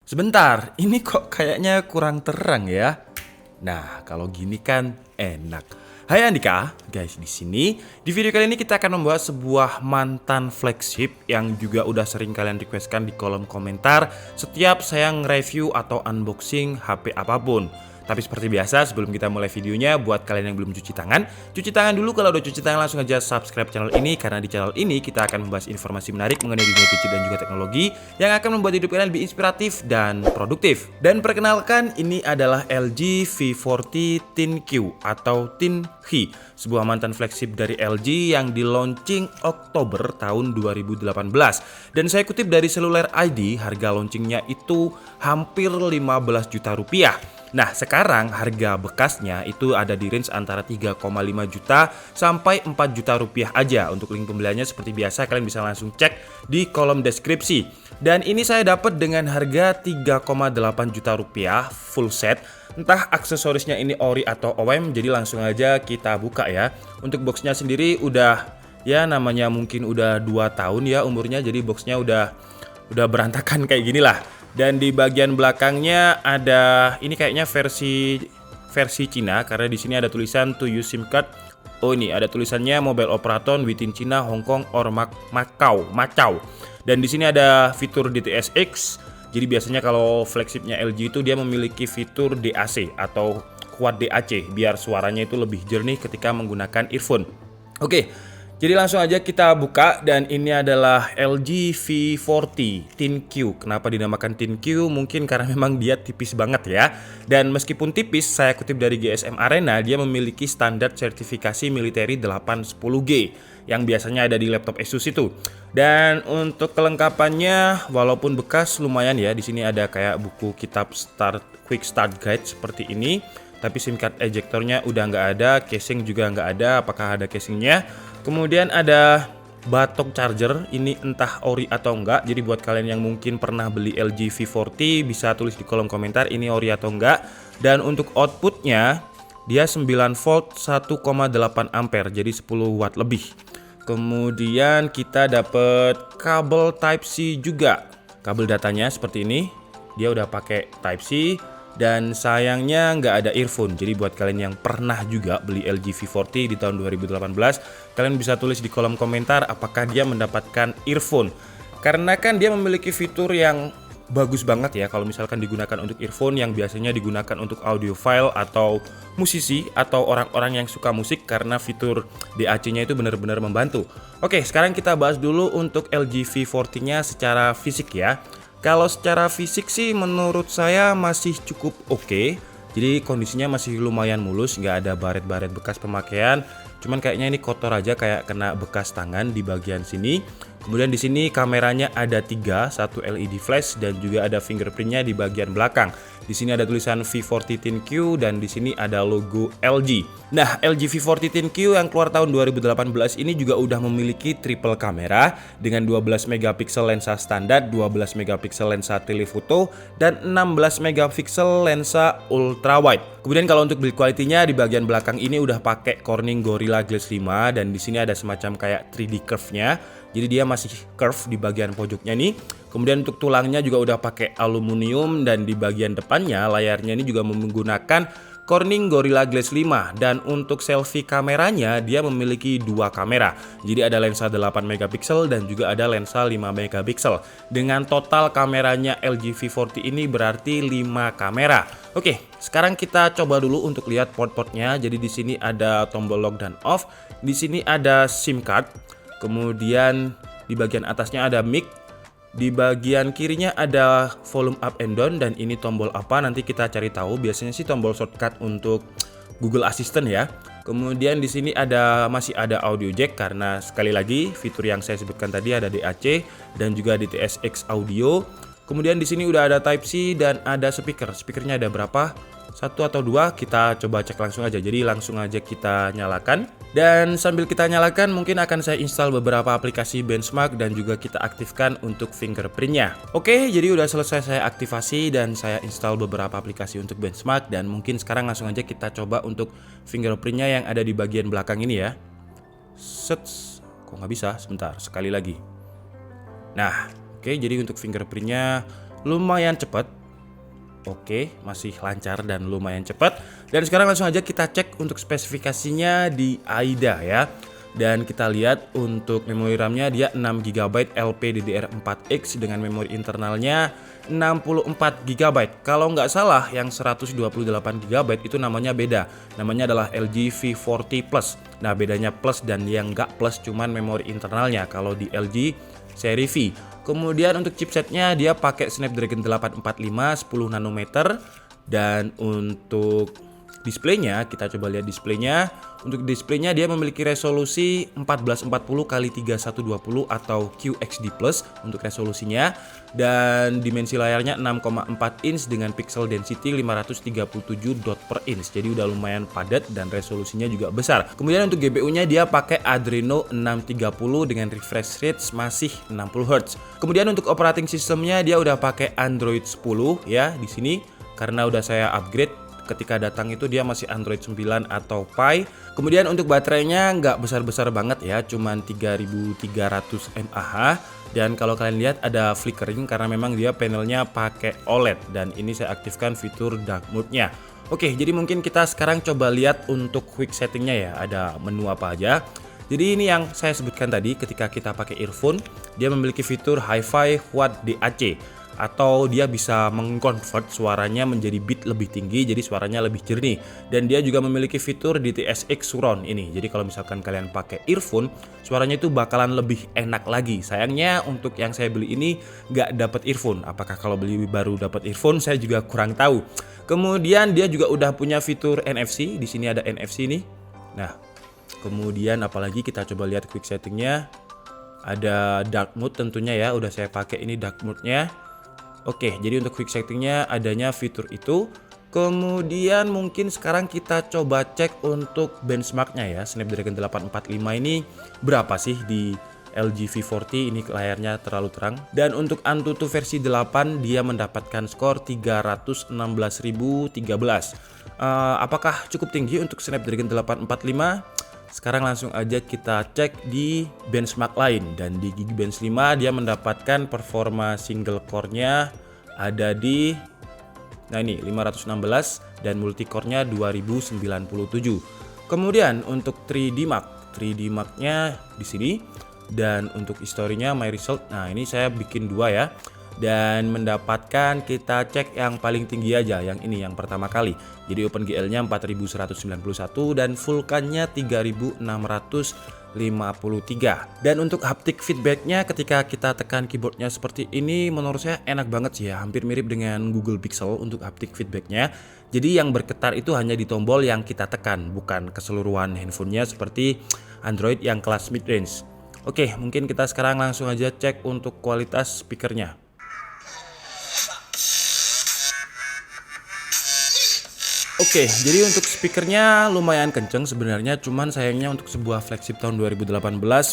Sebentar, ini kok kayaknya kurang terang ya. Nah, kalau gini kan enak. Hai Andika, guys di sini. Di video kali ini kita akan membahas sebuah mantan flagship yang juga udah sering kalian requestkan di kolom komentar setiap saya nge-review atau unboxing HP apapun. Tapi seperti biasa, sebelum kita mulai videonya, buat kalian yang belum cuci tangan dulu. Kalau udah cuci tangan langsung aja subscribe channel ini, karena di channel ini kita akan membahas informasi menarik mengenai dunia PC dan juga teknologi yang akan membuat hidup kalian lebih inspiratif dan produktif. Dan perkenalkan, ini adalah LG V40 ThinQ atau ThinQ, sebuah mantan flagship dari LG yang di launching Oktober tahun 2018. Dan saya kutip dari Cellular ID, harga launchingnya itu hampir 15 juta rupiah. Nah, sekarang harga bekasnya itu ada di range antara 3,5 juta sampai 4 juta rupiah aja. Untuk link pembeliannya seperti biasa kalian bisa langsung cek di kolom deskripsi. Dan ini saya dapat dengan harga 3,8 juta rupiah full set. Entah aksesorisnya ini ori atau OEM, jadi langsung aja kita buka ya. Untuk boxnya sendiri udah ya namanya mungkin udah 2 tahun ya umurnya, jadi boxnya udah berantakan kayak gini lah. Dan di bagian belakangnya ada ini kayaknya versi Cina, karena di sini ada tulisan to use SIM card. Oh, ini ada tulisannya mobile operator within China, Hong Kong or Macau. Dan di sini ada fitur DTS:X. Jadi biasanya kalau flagshipnya LG itu dia memiliki fitur DAC atau Quad DAC biar suaranya itu lebih jernih ketika menggunakan earphone. Oke. Jadi langsung aja kita buka, dan ini adalah LG V40 ThinQ. Kenapa dinamakan ThinQ? Mungkin karena memang dia tipis banget ya. Dan meskipun tipis, saya kutip dari GSM Arena, dia memiliki standar sertifikasi military 810G yang biasanya ada di laptop Asus itu. Dan untuk kelengkapannya, walaupun bekas lumayan ya, di sini ada kayak buku kitab Quick Start Guide seperti ini. Tapi SIM card ejectornya udah nggak ada, casing juga nggak ada. Apakah ada casingnya? Kemudian ada batok charger, ini entah ori atau enggak. Jadi buat kalian yang mungkin pernah beli LG V40 bisa tulis di kolom komentar ini ori atau enggak. Dan untuk outputnya dia 9 volt 1,8 ampere, jadi 10 watt lebih. Kemudian kita dapat kabel Type-C juga. Kabel datanya seperti ini, dia udah pakai Type-C. Dan sayangnya nggak ada earphone. Jadi buat kalian yang pernah juga beli LG V40 di tahun 2018, kalian bisa tulis di kolom komentar apakah dia mendapatkan earphone. Karena kan dia memiliki fitur yang bagus banget ya kalau misalkan digunakan untuk earphone, yang biasanya digunakan untuk audiophile atau musisi atau orang-orang yang suka musik, karena fitur DAC-nya itu benar-benar membantu. Oke, sekarang kita bahas dulu untuk LG V40-nya secara fisik ya. Kalau secara fisik sih menurut saya masih cukup oke. Jadi kondisinya masih lumayan mulus, nggak ada baret-baret bekas pemakaian. Cuman kayaknya ini kotor aja, kayak kena bekas tangan di bagian sini. Kemudian di sini kameranya ada 3, satu LED flash dan juga ada fingerprintnya di bagian belakang. Di sini ada tulisan V40 ThinQ dan di sini ada logo LG. Nah, LG V40 ThinQ yang keluar tahun 2018 ini juga udah memiliki triple kamera dengan 12 megapiksel lensa standar, 12 megapiksel lensa telephoto, dan 16 megapiksel lensa ultra wide. Kemudian kalau untuk build quality-nya di bagian belakang ini udah pakai Corning Gorilla Glass 5, dan di sini ada semacam kayak 3D curve-nya. Jadi dia masih curve di bagian pojoknya nih. Kemudian untuk tulangnya juga udah pakai aluminium, dan di bagian depannya layarnya ini juga menggunakan Corning Gorilla Glass 5. Dan untuk selfie kameranya dia memiliki 2 kamera. Jadi ada lensa 8 megapiksel dan juga ada lensa 5 megapiksel. Dengan total kameranya LG V40 ini berarti 5 kamera. Oke, sekarang kita coba dulu untuk lihat port-portnya. Jadi di sini ada tombol lock dan off. Di sini ada SIM card. Kemudian di bagian atasnya ada mic. Di bagian kirinya ada volume up and down, dan ini tombol apa nanti kita cari tahu. Biasanya sih tombol shortcut untuk Google Assistant ya. Kemudian di sini masih ada audio jack, karena sekali lagi fitur yang saya sebutkan tadi ada DAC dan juga DTS:X audio. Kemudian di sini udah ada Type-C dan ada speaker. Speakernya ada berapa? 1 atau 2, kita coba cek langsung aja. Jadi langsung aja kita nyalakan. Dan sambil kita nyalakan mungkin akan saya install beberapa aplikasi benchmark dan juga kita aktifkan untuk fingerprintnya. Oke, jadi udah selesai saya aktivasi dan saya install beberapa aplikasi untuk benchmark. Dan mungkin sekarang langsung aja kita coba untuk fingerprintnya yang ada di bagian belakang ini ya. Set, kok nggak bisa? Sebentar, sekali lagi. Nah, oke, jadi untuk fingerprintnya lumayan cepat. Oke, masih lancar dan lumayan cepat. Dan sekarang langsung aja kita cek untuk spesifikasinya di AIDA ya. Dan kita lihat untuk memori RAM-nya dia 6 GB LPDDR4X dengan memori internalnya 64 GB. Kalau nggak salah yang 128 GB itu namanya beda. Namanya adalah LG V40 Plus. Nah, bedanya plus dan yang nggak plus cuman memori internalnya kalau di LG seri V. Kemudian untuk chipsetnya dia pakai Snapdragon 845 10 nanometer. Dan untuk displaynya, kita coba lihat displaynya. Untuk displaynya dia memiliki resolusi 1440x3120 atau QHD+ untuk resolusinya. Dan dimensi layarnya 6,4 inch dengan pixel density 537 dot per inch. Jadi udah lumayan padat dan resolusinya juga besar. Kemudian untuk GPU-nya dia pakai Adreno 630 dengan refresh rate masih 60 Hz. Kemudian untuk operating systemnya dia udah pakai Android 10 ya di sini karena udah saya upgrade. Ketika datang itu dia masih Android 9 atau Pie. Kemudian untuk baterainya nggak besar-besar banget ya, cuman 3300 mAh. Dan kalau kalian lihat ada flickering karena memang dia panelnya pakai OLED. Dan ini saya aktifkan fitur dark mode-nya. Oke, jadi mungkin kita sekarang coba lihat untuk quick settingnya ya, ada menu apa aja. Jadi ini yang saya sebutkan tadi, ketika kita pakai earphone, dia memiliki fitur Hi-Fi Quad DAC. Atau dia bisa mengconvert suaranya menjadi bit lebih tinggi, jadi suaranya lebih jernih. Dan dia juga memiliki fitur DTS:X Surround ini. Jadi kalau misalkan kalian pakai earphone, suaranya itu bakalan lebih enak lagi. Sayangnya untuk yang saya beli ini nggak dapat earphone. Apakah kalau beli baru dapat earphone, saya juga kurang tahu. Kemudian dia juga udah punya fitur NFC. Di sini ada NFC nih. Nah, kemudian apalagi kita coba lihat quick settingnya. Ada dark mode tentunya ya. Udah saya pakai ini dark mode-nya. Oke, jadi untuk quick settingnya adanya fitur itu. Kemudian mungkin sekarang kita coba cek untuk benchmarknya ya. Snapdragon 845 ini berapa sih di LG V40? Ini layarnya terlalu terang. Dan untuk Antutu versi 8 dia mendapatkan skor 316.013. Apakah cukup tinggi untuk Snapdragon 845? Sekarang langsung aja kita cek di benchmark lain. Dan di Geekbench 5 dia mendapatkan performa single core-nya ada di, nah ini 516 dan multicore-nya 2097. Kemudian untuk 3D Mark-nya di sini. Dan untuk historinya my result, nah ini saya bikin dua ya. Dan mendapatkan, kita cek yang paling tinggi aja, yang ini yang pertama kali. Jadi OpenGL-nya 4191 dan Vulkan-nya 3653. Dan untuk haptic feedback-nya ketika kita tekan keyboardnya seperti ini, menurut saya enak banget sih ya, hampir mirip dengan Google Pixel untuk haptic feedback-nya. Jadi yang bergetar itu hanya di tombol yang kita tekan, bukan keseluruhan handphonenya seperti Android yang kelas mid-range. Oke, mungkin kita sekarang langsung aja cek untuk kualitas speakernya. Oke, jadi untuk speakernya lumayan kenceng sebenarnya, cuman sayangnya untuk sebuah flagship tahun 2018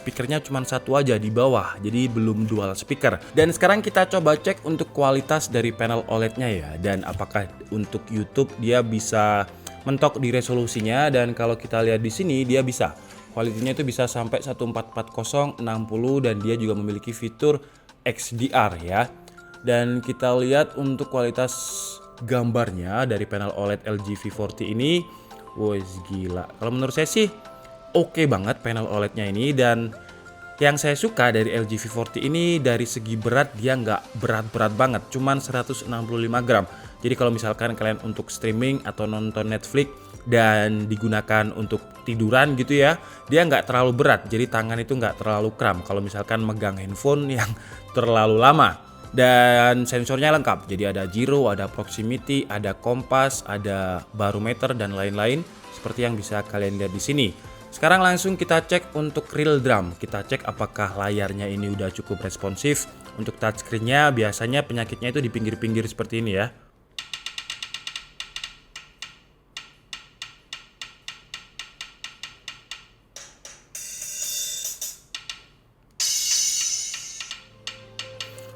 speakernya cuman satu aja di bawah, jadi belum dual speaker. Dan sekarang kita coba cek untuk kualitas dari panel OLED-nya ya, dan apakah untuk YouTube dia bisa mentok di resolusinya. Dan kalau kita lihat di sini dia bisa, kualitinya itu bisa sampai 1440 60 dan dia juga memiliki fitur XDR ya. Dan kita lihat untuk kualitas gambarnya dari panel OLED LG V40 ini, wes gila. Kalau menurut saya sih oke banget panel OLED-nya ini. Dan yang saya suka dari LG V40 ini dari segi berat, dia nggak berat-berat banget, cuman 165 gram. Jadi kalau misalkan kalian untuk streaming atau nonton Netflix dan digunakan untuk tiduran gitu ya, dia nggak terlalu berat, jadi tangan itu nggak terlalu kram kalau misalkan megang handphone yang terlalu lama. Dan sensornya lengkap, jadi ada gyro, ada proximity, ada kompas, ada barometer dan lain-lain seperti yang bisa kalian lihat di sini. Sekarang langsung kita cek untuk real drum. Kita cek apakah layarnya ini udah cukup responsif. Untuk touchscreen-nya biasanya penyakitnya itu di pinggir-pinggir seperti ini ya.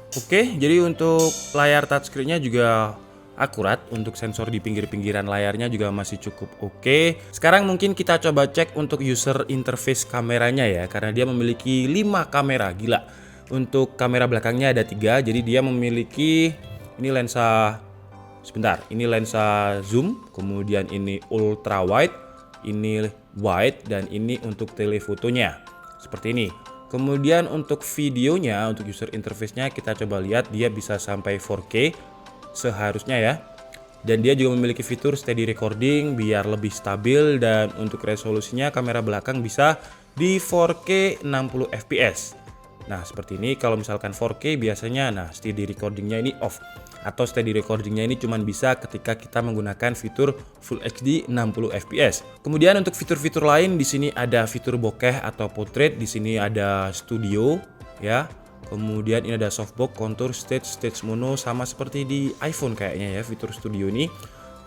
Oke, jadi untuk layar touchscreen-nya juga akurat. Untuk sensor di pinggir-pinggiran layarnya juga masih cukup oke. Sekarang mungkin kita coba cek untuk user interface kameranya ya, karena dia memiliki 5 kamera, gila. Untuk kamera belakangnya ada 3, jadi dia memiliki ini lensa sebentar, ini lensa zoom, kemudian ini ultra wide, ini wide, dan ini untuk telefotonya. Seperti ini. Kemudian untuk videonya, untuk user interface-nya kita coba lihat, dia bisa sampai 4K seharusnya ya. Dan dia juga memiliki fitur steady recording biar lebih stabil, dan untuk resolusinya kamera belakang bisa di 4K 60 fps. Nah seperti ini. Kalau misalkan 4K biasanya steady recordingnya ini off, atau steady recordingnya ini cuman bisa ketika kita menggunakan fitur Full HD 60 fps. Kemudian untuk fitur-fitur lain di sini ada fitur bokeh atau portrait, di sini ada studio ya. Kemudian ini ada softbox, contour, stage mono, sama seperti di iPhone kayaknya ya fitur studio ini.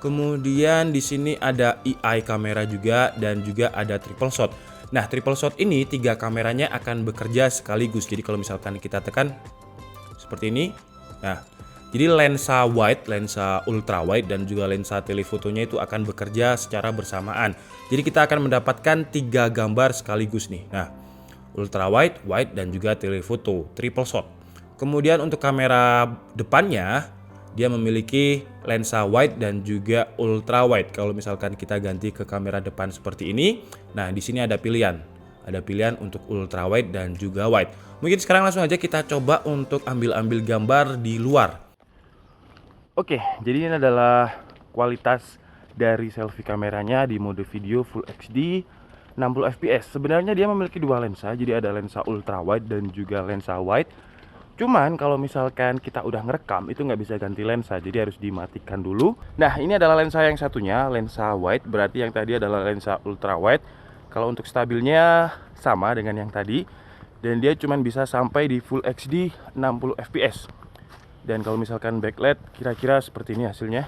Kemudian di sini ada AI kamera juga, dan juga ada triple shot. Nah, triple shot ini 3 kameranya akan bekerja sekaligus. Jadi kalau misalkan kita tekan seperti ini. Nah, jadi lensa wide, lensa ultra wide, dan juga lensa telefotonya itu akan bekerja secara bersamaan. Jadi kita akan mendapatkan 3 gambar sekaligus nih. Nah, ultra wide, wide, dan juga telefoto, triple shot. Kemudian untuk kamera depannya, dia memiliki lensa wide dan juga ultra wide. Kalau misalkan kita ganti ke kamera depan seperti ini, nah di sini ada pilihan. Ada pilihan untuk ultra wide dan juga wide. Mungkin sekarang langsung aja kita coba untuk ambil gambar di luar. Oke, jadi ini adalah kualitas dari selfie kameranya di mode video Full HD 60 fps. Sebenarnya dia memiliki 2 lensa, jadi ada lensa ultra wide dan juga lensa wide. Cuman kalau misalkan kita udah ngerekam itu nggak bisa ganti lensa, jadi harus dimatikan dulu. Nah ini adalah lensa yang satunya, lensa wide, berarti yang tadi adalah lensa ultra wide. Kalau untuk stabilnya sama dengan yang tadi, dan dia cuman bisa sampai di Full HD 60 fps. Dan kalau misalkan backlight kira-kira seperti ini hasilnya.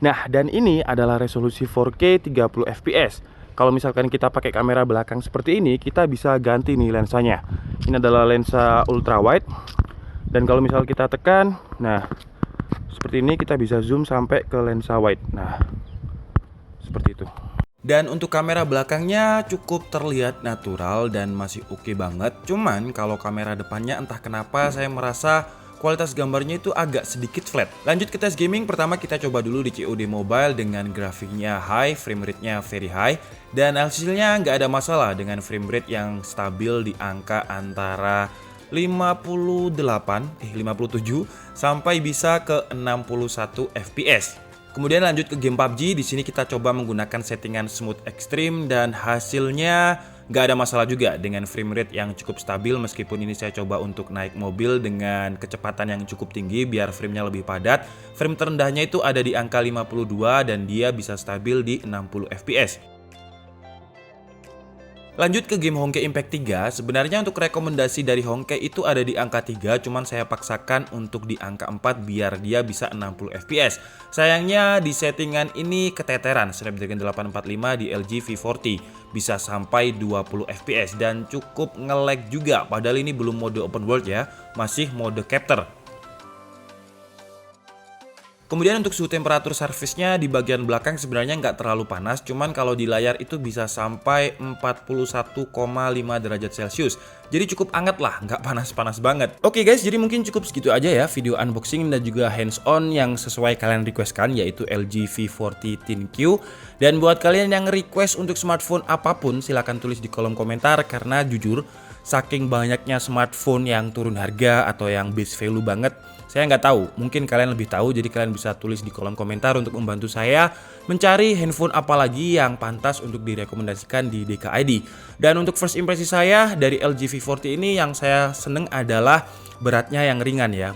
Nah dan ini adalah resolusi 4K 30 fps. Kalau misalkan kita pakai kamera belakang seperti ini, kita bisa ganti nih lensanya. Ini adalah lensa ultra wide. Dan kalau misal kita tekan, nah seperti ini kita bisa zoom sampai ke lensa wide. Nah seperti itu. Dan untuk kamera belakangnya cukup terlihat natural dan masih oke banget. Cuman kalau kamera depannya entah kenapa saya merasa kualitas gambarnya itu agak sedikit flat. Lanjut ke tes gaming. Pertama kita coba dulu di COD Mobile dengan grafiknya high, frame rate-nya very high, dan hasilnya nggak ada masalah dengan frame rate yang stabil di angka antara 57 sampai bisa ke 61 fps. Kemudian lanjut ke game PUBG. Di sini kita coba menggunakan settingan smooth extreme, dan hasilnya nggak ada masalah juga dengan frame rate yang cukup stabil. Meskipun ini saya coba untuk naik mobil dengan kecepatan yang cukup tinggi biar framenya lebih padat. Frame terendahnya itu ada di angka 52 dan dia bisa stabil di 60 fps. Lanjut ke game Honkai Impact 3, sebenarnya untuk rekomendasi dari Honkai itu ada di angka 3, cuman saya paksakan untuk di angka 4 biar dia bisa 60 fps. Sayangnya di settingan ini keteteran, Snapdragon 845 di LG V40 bisa sampai 20 fps dan cukup nge-lag juga, padahal ini belum mode open world ya, masih mode capture. Kemudian untuk suhu temperatur surface-nya di bagian belakang sebenarnya nggak terlalu panas, cuman kalau di layar itu bisa sampai 41,5 derajat Celcius. Jadi cukup hangat lah, nggak panas-panas banget. Oke guys, jadi mungkin cukup segitu aja ya video unboxing dan juga hands-on yang sesuai kalian requestkan, yaitu LG V40 ThinQ. Dan buat kalian yang request untuk smartphone apapun, silahkan tulis di kolom komentar, karena jujur saking banyaknya smartphone yang turun harga atau yang base value banget, saya nggak tahu, mungkin kalian lebih tahu, jadi kalian bisa tulis di kolom komentar untuk membantu saya mencari handphone apa lagi yang pantas untuk direkomendasikan di DKID. Dan untuk first impresi saya dari LG V40 ini, yang saya seneng adalah beratnya yang ringan ya,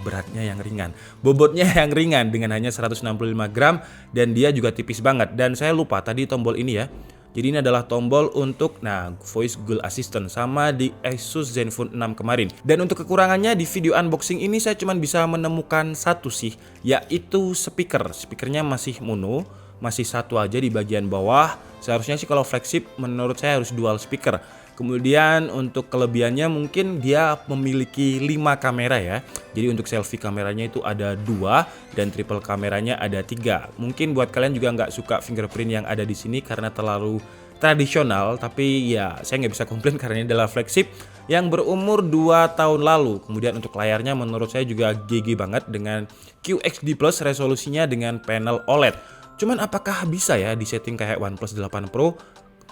bobotnya yang ringan dengan hanya 165 gram, dan dia juga tipis banget. Dan saya lupa tadi tombol ini ya. Jadi ini adalah tombol untuk voice Google Assistant, sama di Asus Zenfone 6 kemarin. Dan untuk kekurangannya di video unboxing ini saya cuma bisa menemukan satu sih, yaitu speaker. Speakernya masih mono, masih satu aja di bagian bawah. Seharusnya sih kalau flagship menurut saya harus dual speaker. Kemudian untuk kelebihannya mungkin dia memiliki 5 kamera ya. Jadi untuk selfie kameranya itu ada 2 dan triple kameranya ada 3. Mungkin buat kalian juga nggak suka fingerprint yang ada di sini karena terlalu tradisional, tapi ya saya nggak bisa komplain karena ini adalah flagship yang berumur 2 tahun lalu. Kemudian untuk layarnya menurut saya juga GG banget dengan QHD Plus, resolusinya dengan panel OLED. Cuman apakah bisa ya disetting kayak OnePlus 8 Pro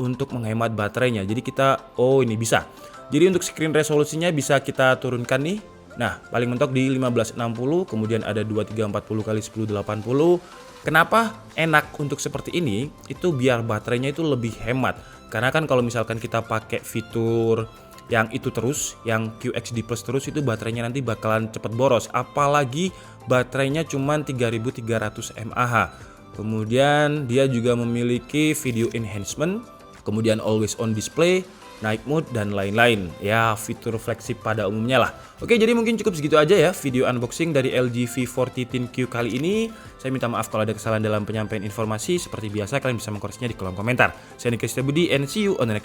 untuk menghemat baterainya? Jadi kita, ini bisa. Jadi untuk screen resolusinya bisa kita turunkan nih. Nah, paling mentok di 1560, kemudian ada 2340x1080. Kenapa enak untuk seperti ini? Itu biar baterainya itu lebih hemat. Karena kan kalau misalkan kita pakai fitur yang itu terus, yang QHD Plus terus, itu baterainya nanti bakalan cepet boros. Apalagi baterainya cuma 3300 mAh. Kemudian dia juga memiliki video enhancement, kemudian always on display, night mode, dan lain-lain. Ya, fitur flagship pada umumnya lah. Oke, jadi mungkin cukup segitu aja ya video unboxing dari LG V40 10Q kali ini. Saya minta maaf kalau ada kesalahan dalam penyampaian informasi. Seperti biasa, kalian bisa mengkoreksinya di kolom komentar. Saya Niko Setiabudi and see you on the next video.